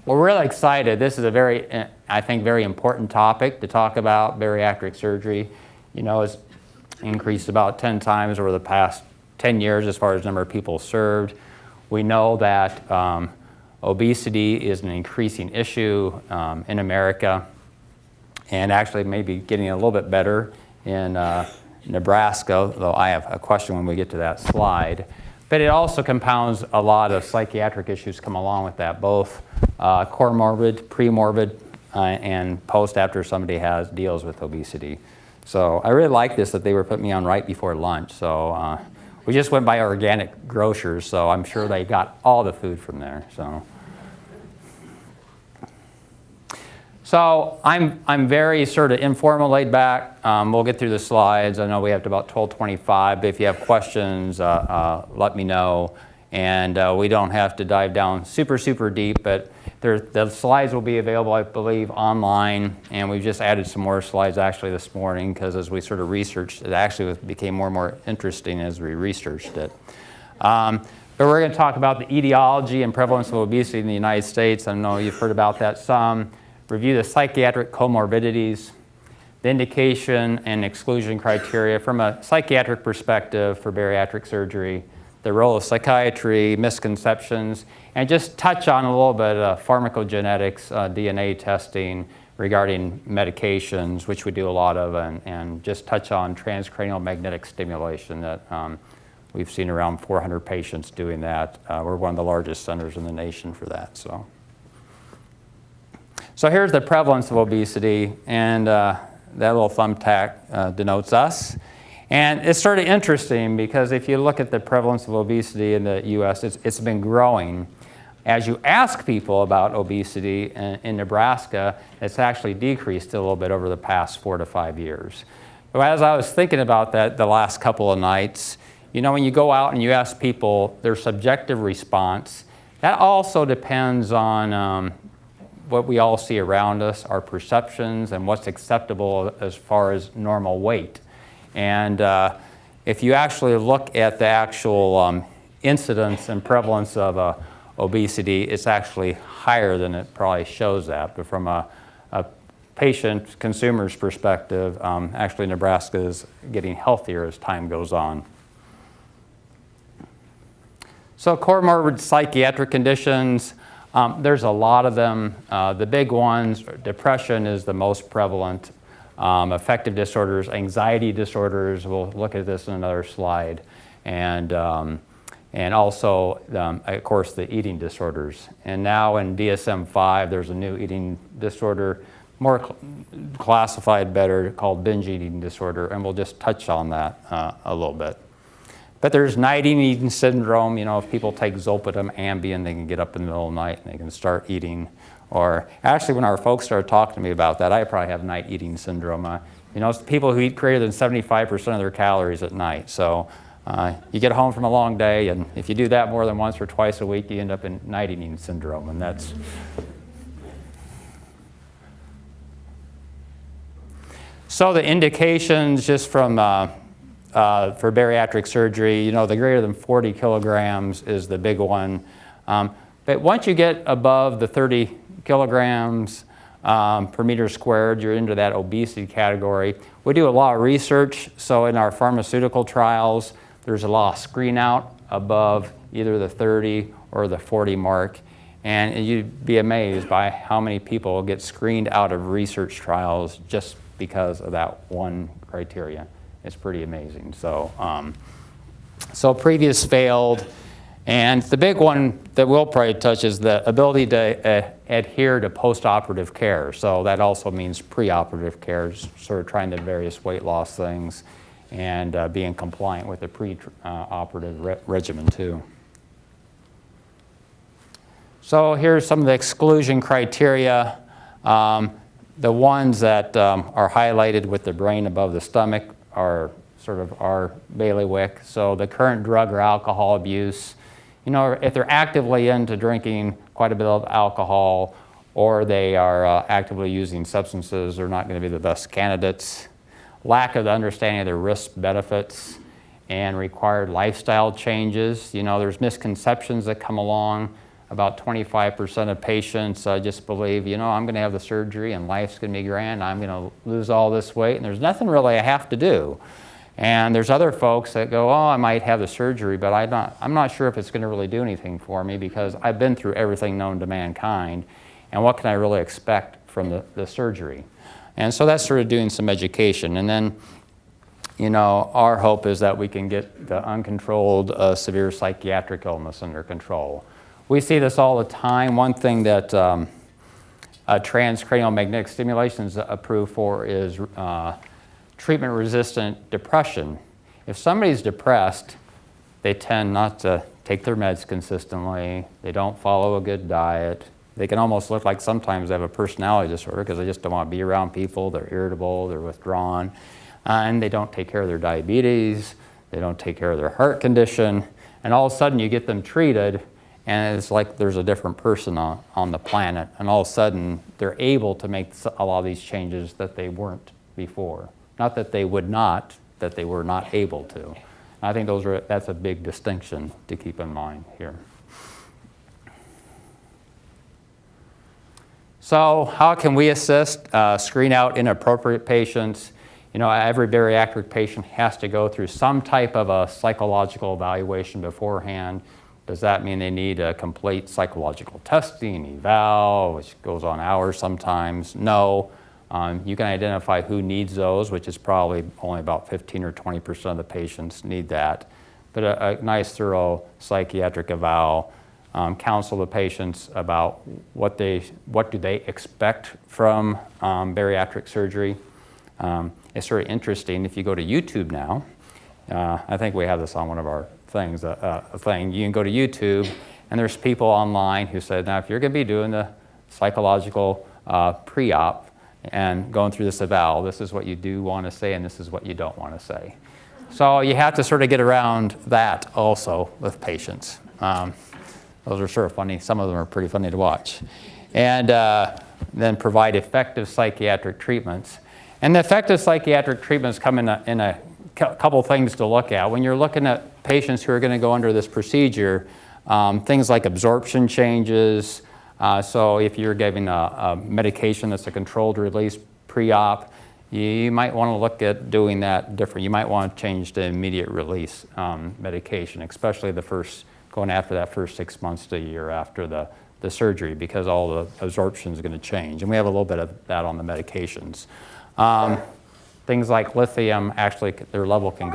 We're really excited. This is a very, I think, very important topic to talk about. Bariatric surgery, you know, has increased about 10 times over the past 10 years as far as number of people served. We know that obesity is an increasing issue in America, and actually maybe getting a little bit better in Nebraska, though I have a question when we get to that slide. But it also compounds a lot of psychiatric issues come along with that, both comorbid, premorbid, and post after somebody deals with obesity. So I really like this that they were putting me on right before lunch. So we just went by organic grocers, so I'm sure they got all the food from there. So I'm very sort of informal, laid back. We'll get through the slides. I know we have to about 12:25, but if you have questions, let me know. And we don't have to dive down super deep, but the slides will be available, I believe, online. And we've just added some more slides actually this morning, because as we sort of researched, it actually became more and more interesting as we researched it. But we're going to talk about the etiology and prevalence of obesity in the United States. I know you've heard about that some. Review the psychiatric comorbidities, the indication and exclusion criteria from a psychiatric perspective for bariatric surgery, the role of psychiatry, misconceptions, and just touch on a little bit of pharmacogenetics, DNA testing regarding medications, which we do a lot of, and just touch on transcranial magnetic stimulation that we've seen around 400 patients doing that. We're one of the largest centers in the nation for that. So here's the prevalence of obesity, and that little thumbtack denotes us. And it's sort of interesting because if you look at the prevalence of obesity in the US, it's been growing. As you ask people about obesity in Nebraska, it's actually decreased a little bit over the past 4 to 5 years. But as I was thinking about that the last couple of nights, you know, when you go out and you ask people their subjective response, that also depends on what we all see around us, our perceptions, and what's acceptable as far as normal weight. And if you actually look at the actual incidence and prevalence of obesity, it's actually higher than it probably shows that. But from a patient, consumer's perspective, actually Nebraska is getting healthier as time goes on. So comorbid psychiatric conditions, there's a lot of them. The big ones, depression is the most prevalent. Affective disorders, anxiety disorders, we'll look at this in another slide. And also, of course, the eating disorders. And now in DSM-5, there's a new eating disorder, more classified better, called binge eating disorder. And we'll just touch on that a little bit. But there's night eating syndrome. You know, if people take Zolpidem, Ambien, they can get up in the middle of the night and they can start eating. Or actually, when our folks started talking to me about that, I probably have night eating syndrome. You know, it's people who eat greater than 75% of their calories at night. So you get home from a long day, and if you do that more than once or twice a week, you end up in night eating syndrome. And that's... So the indications just from... for bariatric surgery, you know, the greater than 40 kilograms is the big one. But once you get above the 30 kilograms per meter squared, you're into that obesity category. We do a lot of research. So in our pharmaceutical trials, there's a lot of screen out above either the 30 or the 40 mark. And you'd be amazed by how many people get screened out of research trials just because of that one criteria. It's pretty amazing. So, so previous failed, and the big one that we'll probably touch is the ability to adhere to post-operative care. So that also means pre-operative care, sort of trying the various weight loss things, and being compliant with the pre-operative regimen too. So here's some of the exclusion criteria. The ones that are highlighted with the brain above the stomach are sort of our bailiwick. So the current drug or alcohol abuse, you know, if they're actively into drinking quite a bit of alcohol, or they are actively using substances, they're not going to be the best candidates. Lack of the understanding of their risk benefits and required lifestyle changes. You know, there's misconceptions that come along About 25% of patients just believe, you know, I'm going to have the surgery and life's going to be grand. I'm going to lose all this weight and there's nothing really I have to do. And there's other folks that go, oh, I might have the surgery, but I'm not sure if it's going to really do anything for me because I've been through everything known to mankind. And what can I really expect from the surgery? And so that's sort of doing some education. And then, you know, our hope is that we can get the uncontrolled severe psychiatric illness under control. We see this all the time. One thing that transcranial magnetic stimulation is approved for is treatment-resistant depression. If somebody's depressed, they tend not to take their meds consistently. They don't follow a good diet. They can almost look like sometimes they have a personality disorder because they just don't want to be around people. They're irritable, they're withdrawn, and they don't take care of their diabetes. They don't take care of their heart condition. And all of a sudden you get them treated and it's like there's a different person on the planet. And all of a sudden they're able to make a lot of these changes that they weren't before. Not that they would not, that they were not able to. And I think that's a big distinction to keep in mind here. So how can we assist, screen out inappropriate patients? You know, every bariatric patient has to go through some type of a psychological evaluation beforehand. Does that mean they need a complete psychological testing, eval, which goes on hours sometimes? No. You can identify who needs those, which is probably only about 15 or 20% of the patients need that. But a nice thorough psychiatric eval, counsel the patients about what do they expect from bariatric surgery. It's very interesting. If you go to YouTube now, I think we have this on one of our things, you can go to YouTube and there's people online who said, now if you're going to be doing the psychological pre-op and going through this eval, this is what you do want to say and this is what you don't want to say. So you have to sort of get around that also with patients. Those are sort of funny. Some of them are pretty funny to watch. And then provide effective psychiatric treatments. And the effective psychiatric treatments come in a couple things to look at. When you're looking at patients who are going to go under this procedure, things like absorption changes. So if you're giving a medication that's a controlled release pre-op, you might want to look at doing that different. You might want to change the immediate release medication, especially going after that first 6 months to a year after the surgery, because all the absorption is going to change. And we have a little bit of that on the medications. Things like lithium, actually their level can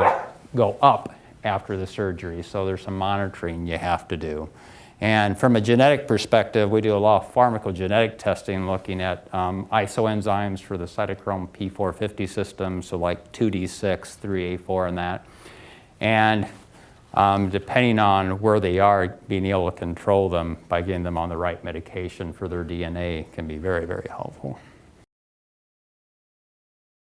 go up after the surgery, so there's some monitoring you have to do. And from a genetic perspective, we do a lot of pharmacogenetic testing looking at isoenzymes for the cytochrome P450 system, so like 2D6, 3A4 and that. And depending on where they are, being able to control them by getting them on the right medication for their DNA can be very, very helpful.